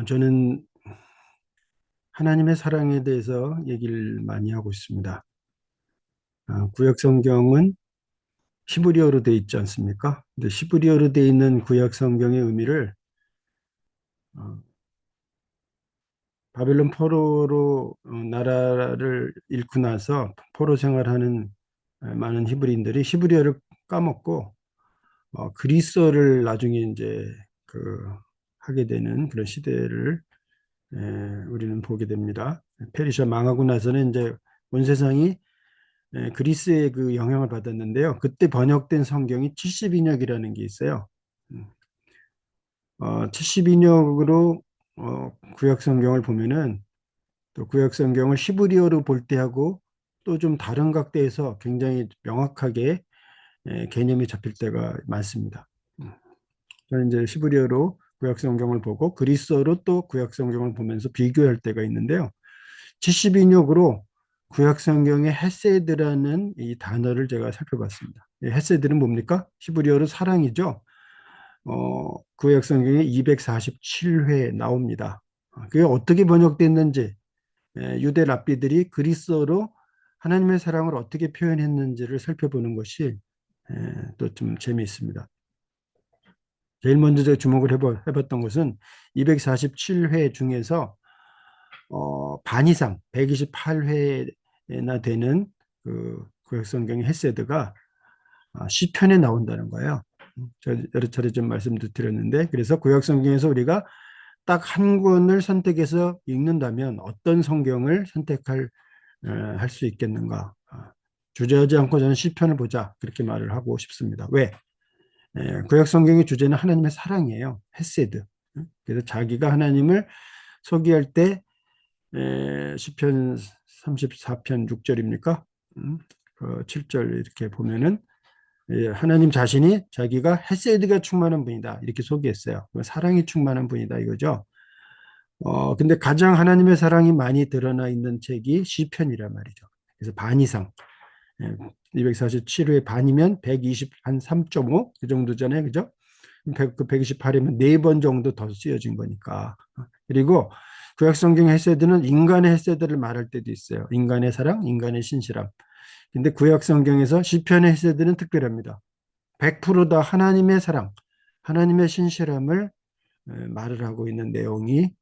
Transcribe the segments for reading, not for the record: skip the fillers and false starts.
저는 하나님의 사랑에 대해서 얘기를 많이 하고 있습니다. 구약 성경은 히브리어로 되어 있지 않습니까? 근데 히브리어로 되어 있는 구약 성경의 의미를 어, 바벨론 포로로 나라를 잃고 나서 포로 생활하는 많은 히브리인들이 히브리어를 까먹고 그리스어를 나중에 이제 그 하게 되는 그런 시대를 우리는 보게 됩니다. 페르시아 망하고 나서는 이제 온 세상이 그리스의 그 영향을 받았는데요. 그때 번역된 성경이 70인역이라는 게 있어요. 70인역으로 구약 성경을 보면은 또 구약 성경을 히브리어로 볼 때하고 또 좀 다른 각도에서 굉장히 명확하게 개념이 잡힐 때가 많습니다. 저는 이제 히브리어로 구약 성경을 보고 그리스어로 또 구약 성경을 보면서 비교할 때가 있는데요. 70인역으로 구약 성경의 헤세드라는 이 단어를 제가 살펴봤습니다. 헤세드는 뭡니까? 히브리어로 사랑이죠. 구약 성경에 247회 나옵니다. 그게 어떻게 번역됐는지, 유대 랍비들이 그리스어로 하나님의 사랑을 어떻게 표현했는지를 살펴보는 것이 또 좀 재미있습니다. 제일 먼저 제가 주목을 해봤던 것은 247회 중에서 반 이상 128회나 되는 그 구약 성경의 헤세드가 시편에 나온다는 거예요. 저 여러 차례 좀 말씀도 드렸는데 그래서 구약 성경에서 우리가 딱 한 권을 선택해서 읽는다면 어떤 성경을 선택할 할 수 있겠는가? 주저하지 않고 저는 시편을 보자 그렇게 말을 하고 싶습니다. 왜? 구약 성경의 주제는 하나님의 사랑이에요. 헤세드. 그래서 자기가 하나님을 소개할 때 시편 34편 6절입니까? 그 7절 이렇게 보면은 하나님 자신이 자기가 헤세드가 충만한 분이다 이렇게 소개했어요. 사랑이 충만한 분이다 이거죠. 근데 가장 하나님의 사랑이 많이 드러나 있는 책이 시편이란 말이죠. 그래서 반 이상 247회 반이면 120, 한 3.5 그 정도잖아요, 그죠? 128이면 네 번 정도 더 쓰여진 거니까. 그리고 구약 성경 헤세드는 인간의 헤세드를 말할 때도 있어요. 인간의 사랑, 인간의 신실함. 근데 구약 성경에서 시편의 헤세드는 특별합니다. 100%다 하나님의 사랑, 하나님의 신실함을 말을 하고 있는 내용이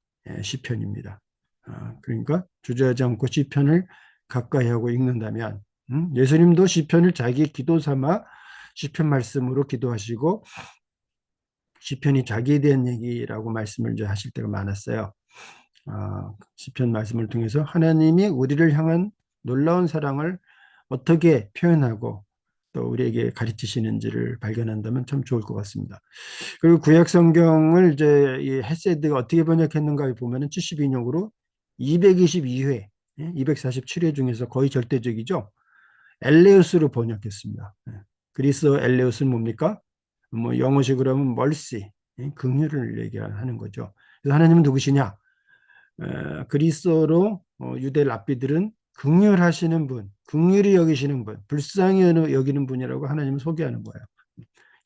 시편입니다. 그러니까 주저하지 않고 시편을 가까이 하고 읽는다면 예수님도 시편을 자기 기도 삼아 시편 말씀으로 기도하시고 시편이 자기에 대한 얘기라고 말씀을 이제 하실 때가 많았어요. 시편 말씀을 통해서 하나님이 우리를 향한 놀라운 사랑을 어떻게 표현하고 또 우리에게 가르치시는지를 발견한다면 참 좋을 것 같습니다. 그리고 구약 성경을 이제 이 헤세드가 어떻게 번역했는가 보면은 72년으로 222회, 247회 중에서 거의 절대적이죠. 엘레우스로 번역했습니다. 그리스어 엘레우스는 뭡니까? 뭐 영어식으로 하면 멀시, 긍휼을 얘기하는 거죠. 그래서 하나님은 누구시냐? 그리스어로 유대 랍비들은 긍휼하시는 분, 긍휼히 여기시는 분, 불쌍히 여기는 분이라고 하나님을 소개하는 거예요.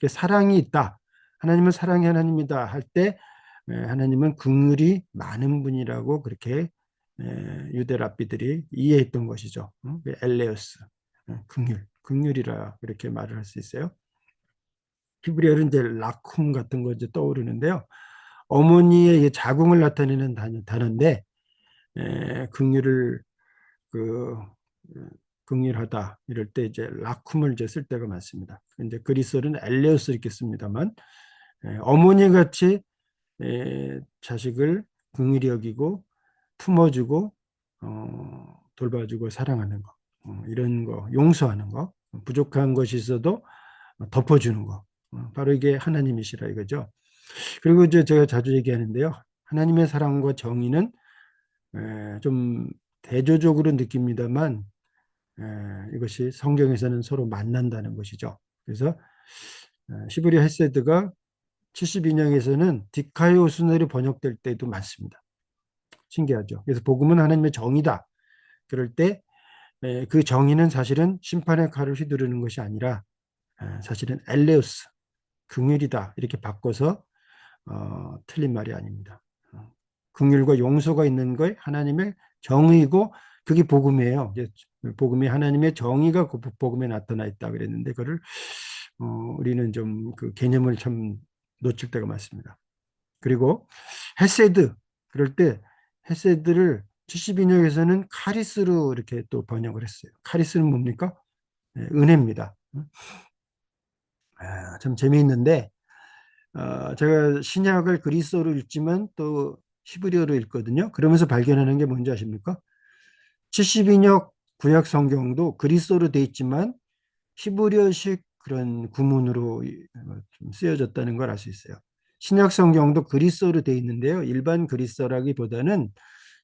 사랑이 있다. 하나님은 사랑의 하나님이다 할 때 하나님은 긍휼이 많은 분이라고 그렇게 유대 랍비들이 이해했던 것이죠. 엘레오스, 긍휼이라 그렇게 말을 할 수 있어요. 히브리어는 이제 라쿰 같은 거 이제 떠오르는데요. 어머니의 자궁을 나타내는 단어인데 긍휼을 그 긍휼하다 이럴 때 이제 라쿰을 이제 쓸 때가 많습니다. 이제 그리스어는 엘레오스 이렇게 씁니다만 어머니 같이 자식을 긍휼히 여기고 품어주고 돌봐주고 사랑하는 거 이런 거 용서하는 거 부족한 것이 있어도 덮어주는 거 바로 이게 하나님이시라 이거죠. 그리고 이제 제가 자주 얘기하는데요. 하나님의 사랑과 정의는 좀 대조적으로 느낍니다만 이것이 성경에서는 서로 만난다는 것이죠. 그래서 히브리 헤세드가 72년에서는 디카이오스너로 번역될 때도 많습니다. 신기하죠. 그래서 복음은 하나님의 정의다. 그럴 때 그 정의는 사실은 심판의 칼을 휘두르는 것이 아니라 사실은 엘레우스, 긍휼이다 이렇게 바꿔서 틀린 말이 아닙니다. 긍휼과 용서가 있는 것 하나님의 정의고 그게 복음이에요. 복음이 하나님의 정의가 그 복음에 나타나 있다 그랬는데 그거를 우리는 좀 그 개념을 참 놓칠 때가 많습니다. 그리고 헤세드 그럴 때 헤세드를 72년에서는 카리스로 이렇게 또 번역을 했어요. 카리스는 뭡니까? 네, 은혜입니다. 참 재미있는데 제가 신약을 그리스어로 읽지만 또 히브리어로 읽거든요. 그러면서 발견하는 게 뭔지 아십니까? 72년 구약 성경도 그리스어로 돼 있지만 히브리어식 그런 구문으로 좀 쓰여졌다는 걸 알 수 있어요. 신약 성경도 그리스어로 돼 있는데요. 일반 그리스어라기보다는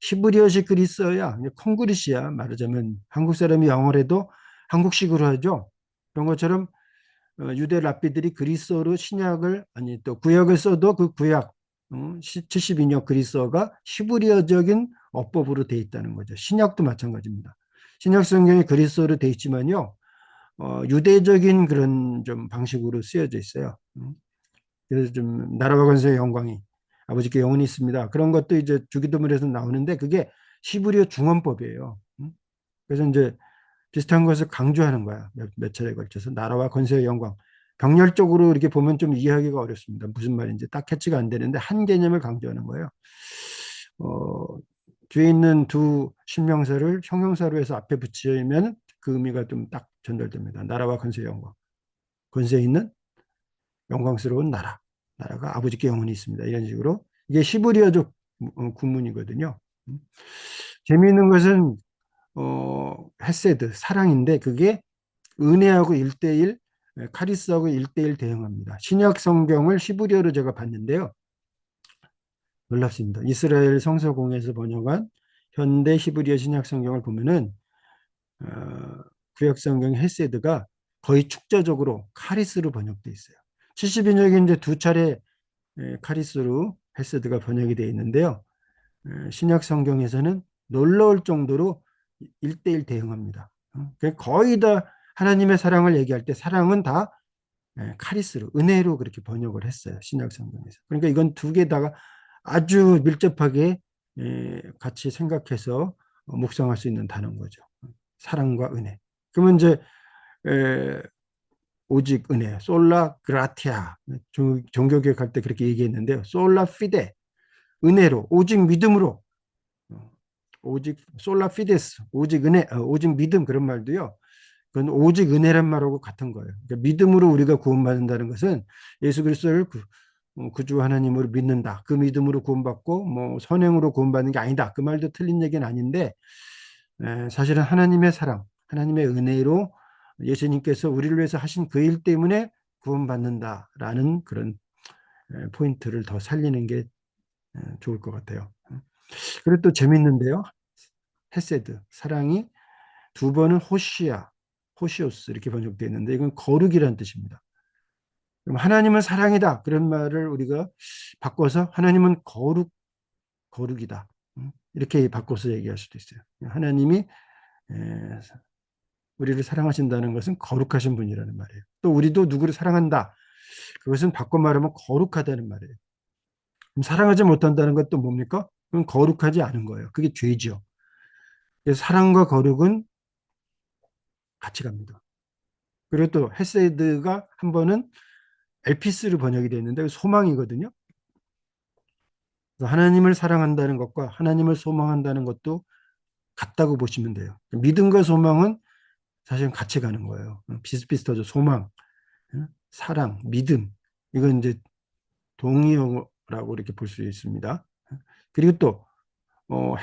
히브리어식 그리스어야, 콩그리시야. 말하자면 한국 사람이 영어를 해도 한국식으로 하죠. 그런 것처럼 유대 랍비들이 그리스어로 신약을 아니 또 구약을 써도 그 구약 72년 그리스어가 히브리어적인 어법으로 돼 있다는 거죠. 신약도 마찬가지입니다. 신약 성경이 그리스어로 돼 있지만요. 유대적인 그런 좀 방식으로 쓰여져 있어요. 그래서 좀 나라와 권세의 영광이 아버지께 영원히 있습니다. 그런 것도 이제 주기도문에서 나오는데 그게 히브리어 중원법이에요. 그래서 이제 비슷한 것을 강조하는 거야. 몇 차례에 걸쳐서 나라와 권세의 영광. 병렬적으로 이렇게 보면 좀 이해하기가 어렵습니다. 무슨 말인지 딱 캐치가 안 되는데 한 개념을 강조하는 거예요. 어, 뒤에 있는 두 신명사를 형용사로 해서 앞에 붙이면 그 의미가 좀 딱 전달됩니다. 나라와 권세의 영광. 권세 있는 영광스러운 나라. 나라가 아버지께 영원히 있습니다. 이런 식으로. 이게 히브리어적 구문이거든요. 재미있는 것은 헤세드, 사랑인데 그게 은혜하고 1대1, 카리스하고 1대1 대응합니다. 신약 성경을 히브리어로 제가 봤는데요. 놀랍습니다. 이스라엘 성서공회에서 번역한 현대 히브리어 신약 성경을 보면은 어, 구약 성경 헤세드가 거의 축자적으로 카리스로 번역되어 있어요. 72년에 이제 두 차례 카리스로 헤세드가 번역이 되어 있는데요. 신약 성경에서는 놀라울 정도로 1대1 대응합니다. 거의 다 하나님의 사랑을 얘기할 때 사랑은 다 카리스로, 은혜로 그렇게 번역을 했어요. 신약 성경에서. 그러니까 이건 두 개 다가 아주 밀접하게 같이 생각해서 묵상할 수 있는 단어인 거죠. 사랑과 은혜. 그러면 이제 오직 은혜, 솔라 그라티아. 종교개혁 할 때 그렇게 얘기했는데요. 솔라 피데, 은혜로, 오직 믿음으로. 오직 솔라 피데스, 오직 은혜, 오직 믿음 그런 말도요. 그건 오직 은혜란 말하고 같은 거예요. 그러니까 믿음으로 우리가 구원받는다는 것은 예수 그리스도를 구주 하나님으로 믿는다. 그 믿음으로 구원받고 뭐 선행으로 구원받는 게 아니다. 그 말도 틀린 얘기는 아닌데 사실은 하나님의 사랑, 하나님의 은혜로 예수님께서 우리를 위해서 하신 그 일 때문에 구원받는다라는 그런 포인트를 더 살리는 게 좋을 것 같아요. 그리고 또 재밌는데요. 헤세드, 사랑이 두 번은 호시아, 호시오스 이렇게 번역되어 있는데 이건 거룩이라는 뜻입니다. 그럼 하나님은 사랑이다. 그런 말을 우리가 바꿔서 하나님은 거룩이다. 이렇게 바꿔서 얘기할 수도 있어요. 하나님이 우리를 사랑하신다는 것은 거룩하신 분이라는 말이에요. 또 우리도 누구를 사랑한다. 그것은 바꿔 말하면 거룩하다는 말이에요. 그럼 사랑하지 못한다는 것도 뭡니까? 그건 거룩하지 않은 거예요. 그게 죄죠. 그래서 사랑과 거룩은 같이 갑니다. 그리고 또 헤세드가 한 번은 엘피스로 번역이 되는데 소망이거든요. 하나님을 사랑한다는 것과 하나님을 소망한다는 것도 같다고 보시면 돼요. 믿음과 소망은 사실 같이 가는 거예요. 비슷비슷하죠. 소망, 사랑, 믿음. 이건 이제 동의어라고 이렇게 볼 수 있습니다. 그리고 또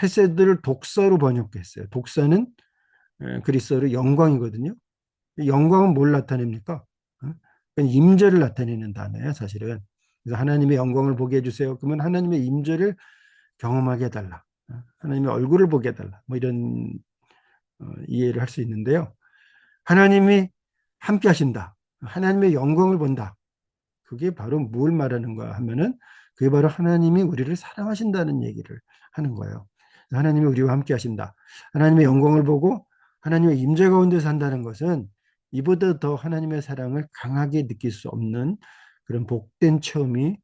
헤세드를 독서로 번역했어요. 독서는 그리스어로 영광이거든요. 영광은 뭘 나타냅니까? 임재를 나타내는 단어예요, 사실은. 그래서 하나님의 영광을 보게 해주세요. 그러면 하나님의 임재를 경험하게 해달라. 하나님의 얼굴을 보게 해달라. 뭐 이런 이해를 할 수 있는데요. 하나님이 함께 하신다. 하나님의 영광을 본다. 그게 바로 뭘 말하는가 하면은 그게 바로 하나님이 우리를 사랑하신다는 얘기를 하는 거예요. 하나님이 우리와 함께 하신다. 하나님의 영광을 보고 하나님의 임재 가운데 산다는 것은 이보다 더 하나님의 사랑을 강하게 느낄 수 없는 그런 복된 체험이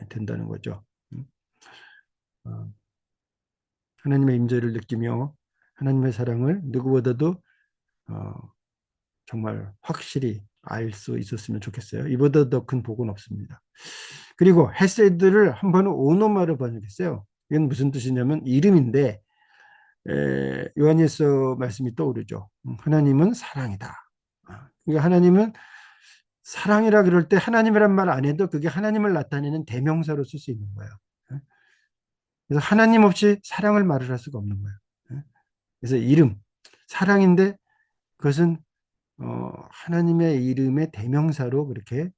된다는 거죠. 어, 하나님의 임재를 느끼며 하나님의 사랑을 누구보다도 어, 정말 확실히 알 수 있었으면 좋겠어요. 이보다 더 큰 복은 없습니다. 그리고 헤세드를 한 번은 오노마로 번역했어요. 이건 무슨 뜻이냐면 이름인데 요한일서 말씀이 떠오르죠. 하나님은 사랑이다. 그러니까 하나님은 사랑이라 그럴 때 하나님이란 말 안 해도 그게 하나님을 나타내는 대명사로 쓸 수 있는 거예요. 그래서 하나님 없이 사랑을 말을 할 수가 없는 거예요. 그래서 이름, 사랑인데 그것은 하나님의 이름의 대명사로 그렇게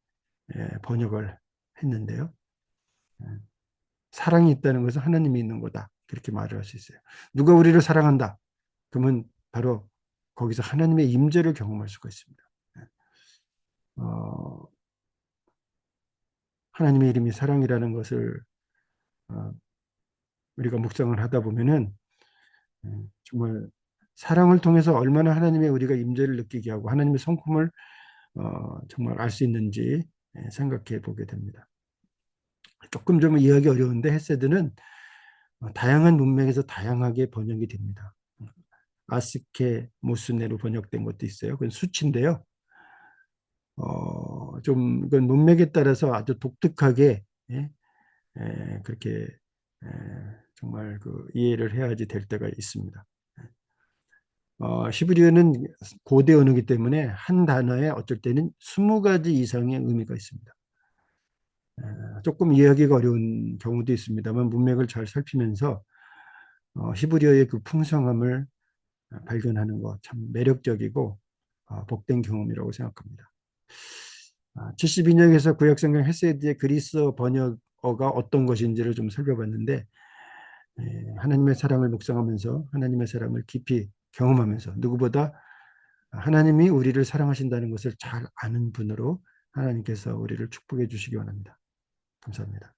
번역을 했는데요. 예, 사랑이 있다는 것은 하나님이 있는 거다. 그렇게 말을 할 수 있어요. 누가 우리를 사랑한다. 그러면 바로 거기서 하나님의 임재를 경험할 수가 있습니다. 예, 어, 하나님의 이름이 사랑이라는 것을 어, 우리가 묵상을 하다 보면은 정말 사랑을 통해서 얼마나 하나님의 우리가 임재를 느끼게 하고 하나님의 성품을 정말 알 수 있는지 생각해 보게 됩니다. 조금 좀 이해하기 어려운데 헤세드는 다양한 문맥에서 다양하게 번역이 됩니다. 아스케 모스네로 번역된 것도 있어요. 그건 수치인데요. 좀 이건 문맥에 따라서 아주 독특하게 예? 그렇게 정말 그 이해를 해야지 될 때가 있습니다. 히브리어는 고대 언어이기 때문에 한 단어에 어쩔 때는 20가지 이상의 의미가 있습니다. 조금 이해하기가 어려운 경우도 있습니다만 문맥을 잘 살피면서 히브리어의 그 풍성함을 발견하는 것 참 매력적이고 복된 경험이라고 생각합니다. 72년에서 구약성경 헤세드의 그리스어 번역어가 어떤 것인지를 좀 살펴봤는데 하나님의 사랑을 묵상하면서 하나님의 사랑을 깊이 경험하면서 누구보다 하나님이 우리를 사랑하신다는 것을 잘 아는 분으로 하나님께서 우리를 축복해 주시기 원합니다. 감사합니다.